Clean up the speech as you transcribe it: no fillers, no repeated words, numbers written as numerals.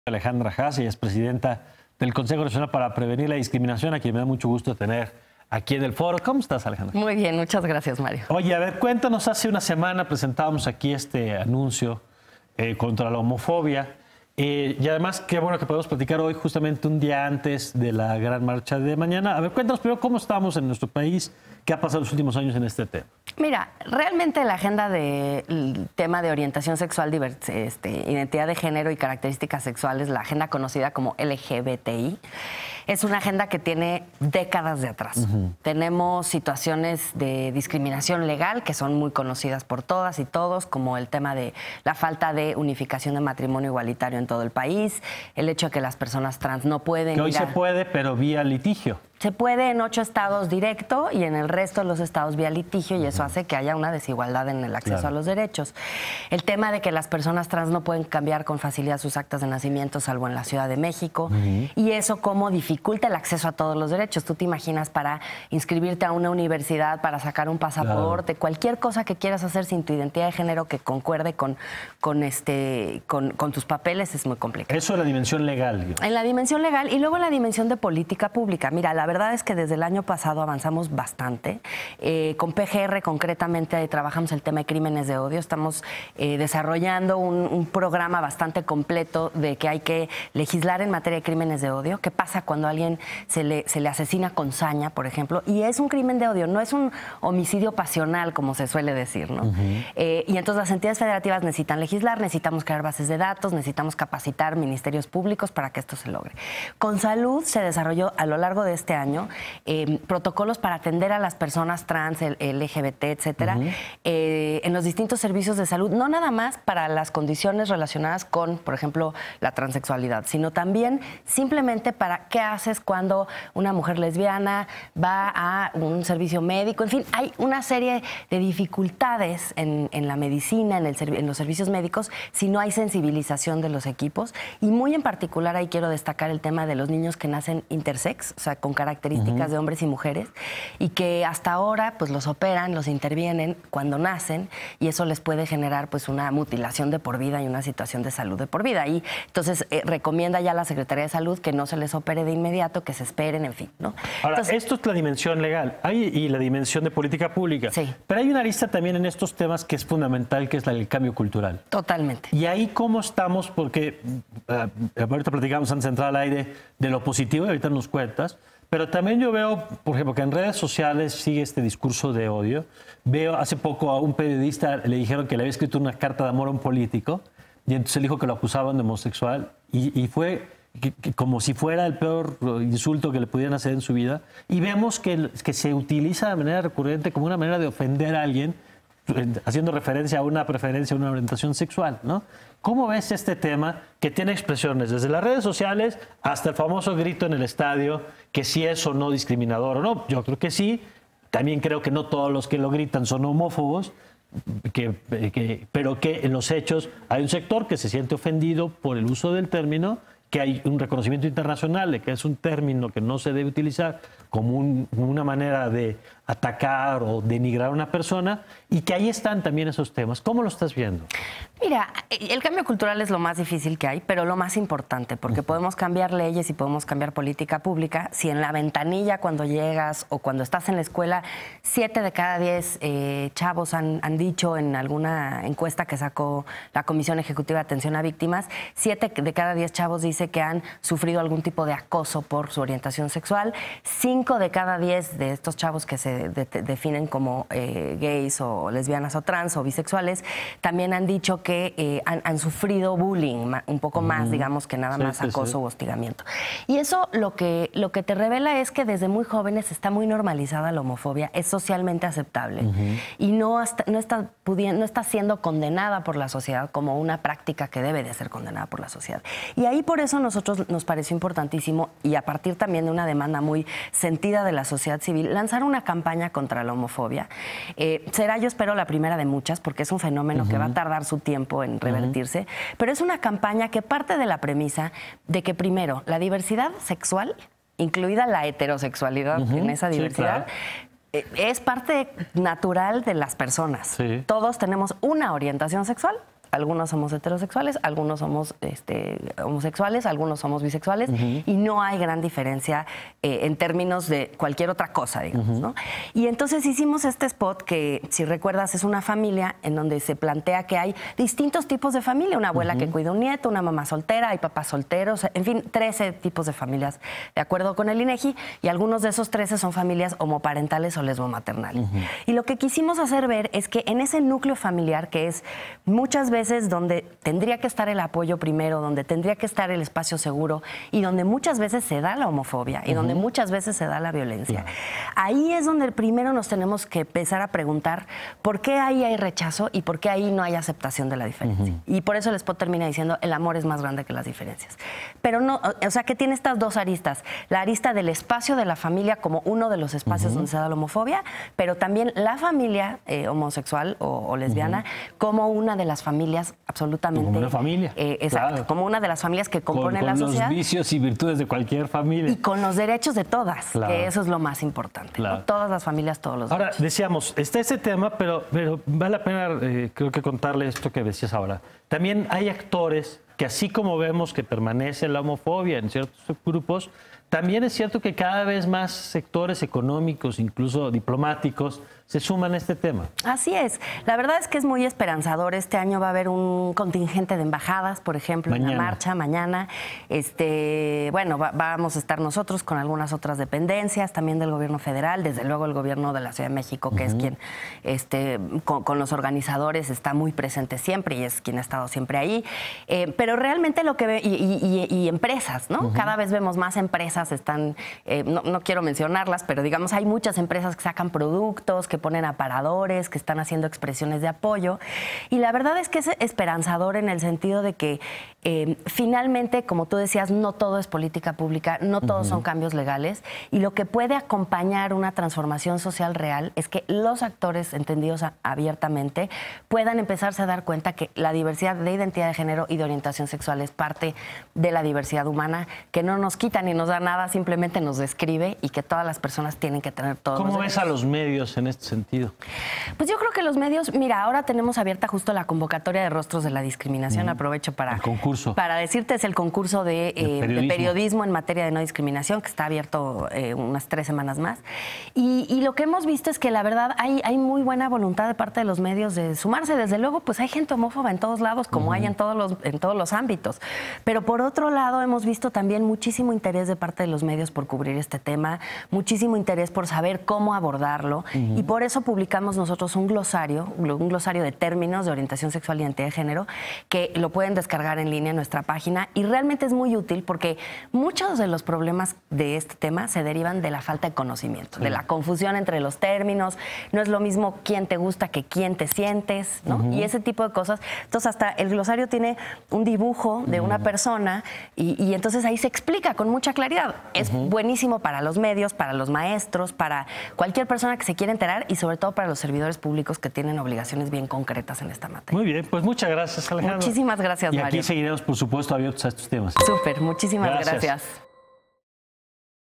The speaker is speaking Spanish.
Alejandra Haas, ella es presidenta del Consejo Nacional para Prevenir la Discriminación, a quien me da mucho gusto tener aquí en el foro. ¿Cómo estás, Alejandra? Muy bien, muchas gracias, Mario. Oye, a ver, cuéntanos, hace una semana presentábamos aquí este anuncio contra la homofobia y además qué bueno que podemos platicar hoy justamente un día antes de la gran marcha de mañana. A ver, cuéntanos primero cómo estamos en nuestro país, qué ha pasado en los últimos años en este tema. Mira, realmente la agenda del tema de orientación sexual, identidad de género y características sexuales, la agenda conocida como LGBTI, es una agenda que tiene décadas de atrás. Tenemos situaciones de discriminación legal que son muy conocidas por todas y todos, como el tema de la falta de unificación de matrimonio igualitario en todo el país, el hecho de que las personas trans no pueden... Que hoy se puede, pero vía litigio. Se puede en 8 estados directo y en el resto de los estados vía litigio, y eso hace que haya una desigualdad en el acceso a los derechos. El tema de que las personas trans no pueden cambiar con facilidad sus actas de nacimiento, salvo en la Ciudad de México, y eso cómo dificulta el acceso a todos los derechos. Tú te imaginas para inscribirte a una universidad, para sacar un pasaporte, cualquier cosa que quieras hacer sin tu identidad de género que concuerde con tus papeles es muy complicado. Eso es la dimensión legal. En la dimensión legal y luego en la dimensión de política pública. Mira, la verdad es que desde el año pasado avanzamos bastante. Con PGR concretamente trabajamos el tema de crímenes de odio. Estamos desarrollando un programa bastante completo de que hay que legislar en materia de crímenes de odio. ¿Qué pasa cuando a alguien se le asesina con saña, por ejemplo? Y es un crimen de odio, no es un homicidio pasional, como se suele decir, ¿no? Y entonces las entidades federativas necesitan legislar, necesitamos crear bases de datos, necesitamos capacitar ministerios públicos para que esto se logre. Con salud se desarrolló a lo largo de este año protocolos para atender a las personas trans, LGBT, etcétera, en los distintos servicios de salud, no nada más para las condiciones relacionadas con, por ejemplo, la transexualidad, sino también simplemente para qué haces cuando una mujer lesbiana va a un servicio médico. En fin, hay una serie de dificultades en la medicina, en los servicios médicos, si no hay sensibilización de los equipos. Y muy en particular ahí quiero destacar el tema de los niños que nacen intersex, o sea, con características de hombres y mujeres, y que hasta ahora pues los operan, los intervienen cuando nacen, y eso les puede generar pues una mutilación de por vida y una situación de salud de por vida. Y entonces recomienda ya la Secretaría de Salud que no se les opere de inmediato, que se esperen, en fin, ¿no? Ahora, entonces, esto es la dimensión legal y la dimensión de política pública. Sí. Pero hay una arista también en estos temas que es fundamental, que es la del cambio cultural. Totalmente. Y ahí cómo estamos, porque ahorita platicamos antes de entrar al aire de lo positivo y ahorita nos cuentas. Pero también yo veo, por ejemplo, que en redes sociales sigue este discurso de odio. Veo hace poco a un periodista, le dijeron que le había escrito una carta de amor a un político y entonces él dijo que lo acusaban de homosexual y fue como si fuera el peor insulto que le pudieran hacer en su vida. Y vemos que se utiliza de manera recurrente como una manera de ofender a alguien, haciendo referencia a una preferencia, a una orientación sexual, ¿no? ¿Cómo ves este tema que tiene expresiones desde las redes sociales hasta el famoso grito en el estadio, que si es o no discriminador o no? Yo creo que sí. También creo que no todos los que lo gritan son homófobos, pero que en los hechos hay un sector que se siente ofendido por el uso del término, que hay un reconocimiento internacional de que es un término que no se debe utilizar como una manera de atacar o denigrar a una persona, y que ahí están también esos temas. ¿Cómo lo estás viendo? Mira, el cambio cultural es lo más difícil que hay, pero lo más importante, porque podemos cambiar leyes y podemos cambiar política pública. Si en la ventanilla cuando llegas o cuando estás en la escuela, 7 de cada 10 chavos han dicho en alguna encuesta que sacó la Comisión Ejecutiva de Atención a Víctimas, 7 de cada 10 chavos dice que han sufrido algún tipo de acoso por su orientación sexual. 5 de cada 10 de estos chavos que se definen como gays o lesbianas o trans o bisexuales también han dicho que han sufrido bullying, un poco más, digamos, que nada más acoso o hostigamiento. Y eso lo que te revela es que desde muy jóvenes está muy normalizada la homofobia, es socialmente aceptable y no está siendo condenada por la sociedad como una práctica que debe de ser condenada por la sociedad. Y ahí por eso nosotros nos pareció importantísimo, y a partir también de una demanda muy sentida de la sociedad civil, lanzar una campaña contra la homofobia. Será, yo espero, la primera de muchas, porque es un fenómeno que va a tardar su tiempo en revertirse, pero es una campaña que parte de la premisa de que, primero, la diversidad sexual, incluida la heterosexualidad en esa diversidad, sí, claro, es parte natural de las personas. Sí. Todos tenemos una orientación sexual algunos somos heterosexuales, algunos somos homosexuales, algunos somos bisexuales, y no hay gran diferencia en términos de cualquier otra cosa, digamos, ¿no? Y entonces hicimos este spot que, si recuerdas, es una familia en donde se plantea que hay distintos tipos de familia, una abuela que cuida un nieto, una mamá soltera, hay papás solteros, en fin, 13 tipos de familias, de acuerdo con el INEGI, y algunos de esos 13 son familias homoparentales o lesbomaternales. Y lo que quisimos hacer ver es que en ese núcleo familiar, que es muchas veces donde tendría que estar el apoyo primero, donde tendría que estar el espacio seguro y donde muchas veces se da la homofobia y donde muchas veces se da la violencia, ahí es donde primero nos tenemos que empezar a preguntar por qué ahí hay rechazo y por qué ahí no hay aceptación de la diferencia. Y por eso el spot termina diciendo el amor es más grande que las diferencias. Pero no, o sea que tiene estas dos aristas, la arista del espacio de la familia como uno de los espacios donde se da la homofobia, pero también la familia homosexual o lesbiana como una de las familias absolutamente... Como una familia. Exacto, claro. Como una de las familias que componen la sociedad. Con los vicios y virtudes de cualquier familia. Y con los derechos de todas, claro. que eso es lo más importante. Claro. ¿No? Todas las familias, todos los Ahora, derechos. decíamos, está ese tema, pero vale la pena, creo que contarle esto que decías ahora. También hay actores que así como vemos que permanece la homofobia en ciertos grupos, también es cierto que cada vez más sectores económicos, incluso diplomáticos, se suman a este tema. Así es. La verdad es que es muy esperanzador. Este año va a haber un contingente de embajadas, por ejemplo, en la marcha mañana. Bueno, vamos a estar nosotros con algunas otras dependencias, también del gobierno federal, desde luego el gobierno de la Ciudad de México, que es quien con los organizadores está muy presente siempre y es quien ha estado siempre ahí. Pero realmente lo que ve, y empresas, ¿no? Cada vez vemos más empresas, están, no quiero mencionarlas, pero digamos, hay muchas empresas que sacan productos, que ponen aparadores, que están haciendo expresiones de apoyo. Y la verdad es que es esperanzador en el sentido de que finalmente, como tú decías, no todo es política pública, no todos son cambios legales, y lo que puede acompañar una transformación social real es que los actores entendidos abiertamente puedan empezarse a dar cuenta que la diversidad de identidad de género y de orientación sexual es parte de la diversidad humana, que no nos quita ni nos da nada, simplemente nos describe, y que todas las personas tienen que tener todos los derechos. ¿Cómo ves a los medios en este sentido? Pues yo creo que los medios, mira, ahora tenemos abierta justo la convocatoria de Rostros de la Discriminación. Aprovecho para decirte, es el concurso de periodismo en materia de no discriminación, que está abierto unas 3 semanas más. Y lo que hemos visto es que la verdad hay muy buena voluntad de parte de los medios de sumarse. Desde luego, pues hay gente homófoba en todos lados, como hay en todos los ámbitos. Pero por otro lado, hemos visto también muchísimo interés de parte de los medios por cubrir este tema, muchísimo interés por saber cómo abordarlo. Y por eso publicamos nosotros un glosario de términos de orientación sexual y identidad de género, que lo pueden descargar en línea en nuestra página, y realmente es muy útil porque muchos de los problemas de este tema se derivan de la falta de conocimiento, de la confusión entre los términos. No es lo mismo quién te gusta que quién te sientes, ¿no? Y ese tipo de cosas. Entonces, hasta el glosario tiene un dibujo de una persona y entonces ahí se explica con mucha claridad. Es buenísimo para los medios, para los maestros, para cualquier persona que se quiera enterar, y sobre todo para los servidores públicos que tienen obligaciones bien concretas en esta materia. Muy bien, pues muchas gracias, Alejandra. Muchísimas gracias, Mario. Y aquí seguiremos, por supuesto, abiertos a estos temas. Súper, muchísimas gracias.